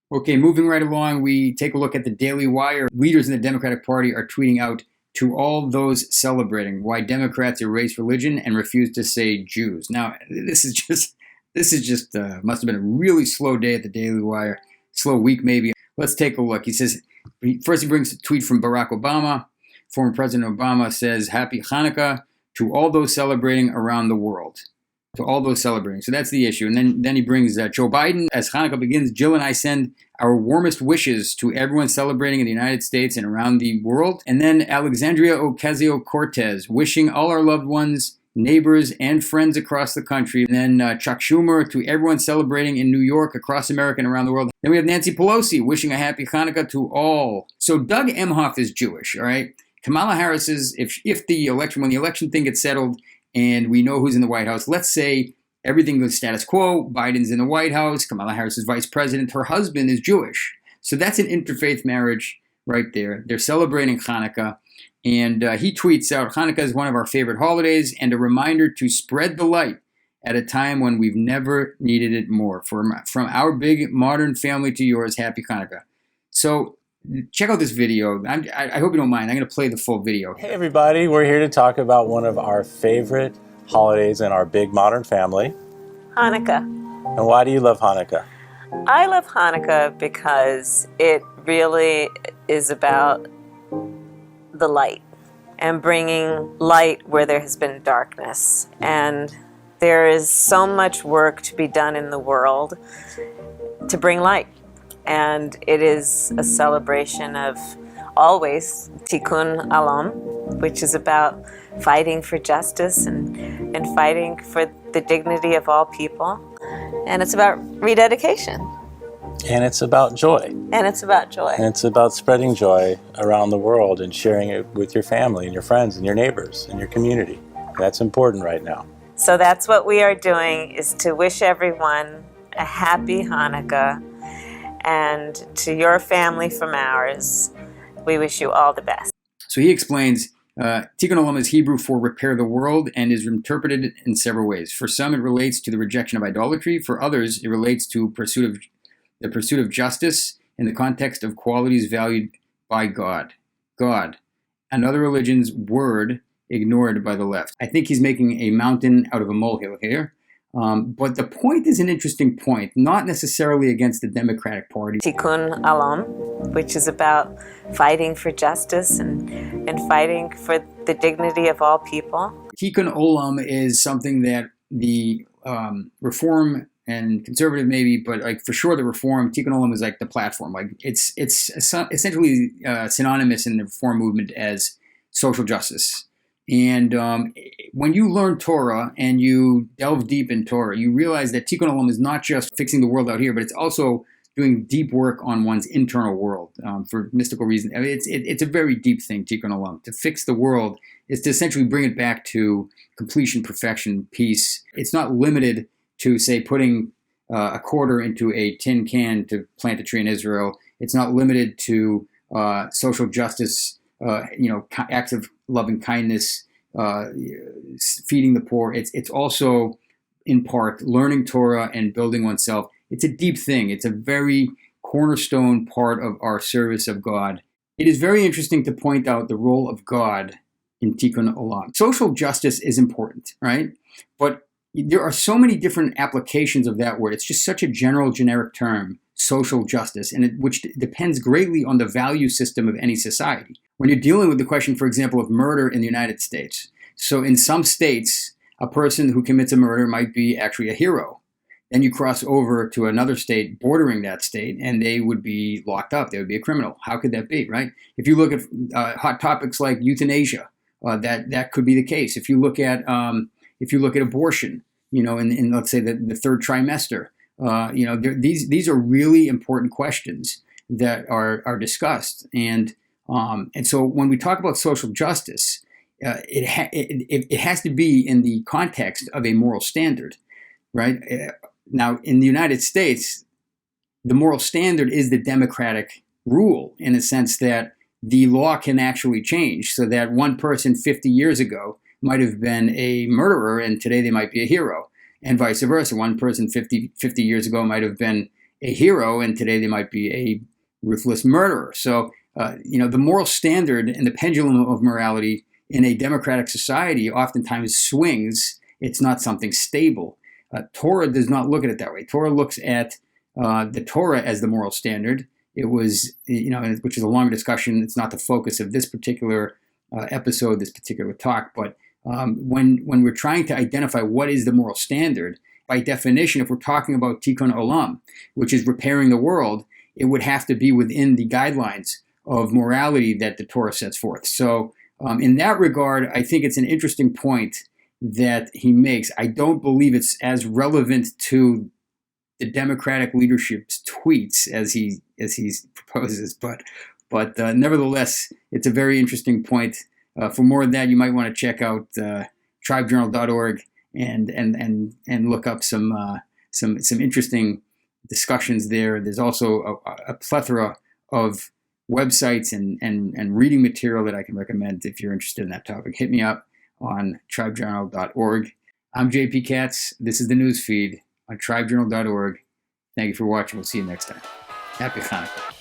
Okay, moving right along, we take a look at the Daily Wire. Leaders in the Democratic Party are tweeting out to all those celebrating why Democrats erase religion and refuse to say Jews. Now, this is just must have been a really slow day at the Daily Wire, slow week maybe. Let's take a look. He says, first he brings a tweet from Barack Obama. Former President Obama says, "Happy Hanukkah to all those celebrating around the world." To all those celebrating. So that's the issue. And then he brings Joe Biden. As Hanukkah begins, Jill and I send our warmest wishes to everyone celebrating in the United States and around the world. And then Alexandria Ocasio-Cortez, wishing all our loved ones, neighbors, and friends across the country. And then Chuck Schumer, to everyone celebrating in New York, across America, and around the world. Then we have Nancy Pelosi, wishing a happy Hanukkah to all. So Doug Emhoff is Jewish, all right? Kamala Harris is, when the election thing gets settled, and we know who's in the White House. Let's say everything goes status quo. Biden's in the White House. Kamala Harris is vice president. Her husband is Jewish. So that's an interfaith marriage right there. They're celebrating Hanukkah. And he tweets out, "Hanukkah is one of our favorite holidays and a reminder to spread the light at a time when we've never needed it more. From our big modern family to yours, happy Hanukkah." So check out this video. I hope you don't mind. I'm going to play the full video. Hey everybody, we're here to talk about one of our favorite holidays in our big modern family, Hanukkah. And why do you love Hanukkah? I love Hanukkah because it really is about the light and bringing light where there has been darkness. And there is so much work to be done in the world to bring light. And it is a celebration of always Tikkun Olam, which is about fighting for justice and fighting for the dignity of all people. And it's about rededication. And it's about joy. And it's about joy. And it's about spreading joy around the world and sharing it with your family and your friends and your neighbors and your community. That's important right now. So that's what we are doing, is to wish everyone a happy Hanukkah. And to your family from ours, we wish you all the best. So he explains, Tikkun Olam is Hebrew for repair the world and is interpreted in several ways. For some, it relates to the rejection of idolatry. For others, it relates to the pursuit of justice in the context of qualities valued by God. God, another religion's word ignored by the left. I think he's making a mountain out of a molehill here. But the point is an interesting point, not necessarily against the Democratic Party. Tikkun Olam, which is about fighting for justice and fighting for the dignity of all people. Tikkun Olam is something that the Reform and Conservative maybe, but like for sure the Reform, Tikkun Olam is like the platform. Like it's essentially synonymous in the Reform movement as social justice. And when you learn Torah and you delve deep in Torah, you realize that Tikkun Olam is not just fixing the world out here, but it's also doing deep work on one's internal world for mystical reasons. I mean, it's a very deep thing, Tikkun Olam. To fix the world is to essentially bring it back to completion, perfection, peace. It's not limited to, say, putting a quarter into a tin can to plant a tree in Israel. It's not limited to social justice, acts of loving kindness, feeding the poor. It's also, in part, learning Torah and building oneself. It's a deep thing. It's a very cornerstone part of our service of God. It is very interesting to point out the role of God in Tikkun Olam. Social justice is important, right? But there are so many different applications of that word. It's just such a general, generic term, social justice, which depends greatly on the value system of any society. When you're dealing with the question, for example, of murder in the United States. So in some states, a person who commits a murder might be actually a hero. Then you cross over to another state bordering that state, and they would be locked up. They would be a criminal. How could that be, right? If you look at hot topics like euthanasia, that could be the case. If you look at abortion, in let's say the third trimester, these are really important questions that are discussed. And so when we talk about social justice, it has to be in the context of a moral standard, right? Now, in the United States, the moral standard is the democratic rule in a sense that the law can actually change, so that one person 50 years ago might have been a murderer and today they might be a hero, and vice versa. One person 50 years ago might have been a hero, and today they might be a ruthless murderer. So, the moral standard and the pendulum of morality in a democratic society oftentimes swings. It's not something stable. Torah does not look at it that way. Torah looks at the Torah as the moral standard. It was, which is a longer discussion. It's not the focus of this particular episode, this particular talk. But when we're trying to identify what is the moral standard, by definition, if we're talking about Tikkun Olam, which is repairing the world, it would have to be within the guidelines of morality that the Torah sets forth. So in that regard, I think it's an interesting point that he makes. I don't believe it's as relevant to the Democratic leadership's tweets as he proposes, but nevertheless, it's a very interesting point. For more of that, you might want to check out tribejournal.org and look up some interesting discussions there. There's also a plethora of websites and reading material that I can recommend if you're interested in that topic. Hit me up on tribejournal.org. I'm JP Katz. This is the news feed on tribejournal.org. Thank you for watching. We'll see you next time. Happy Hanukkah.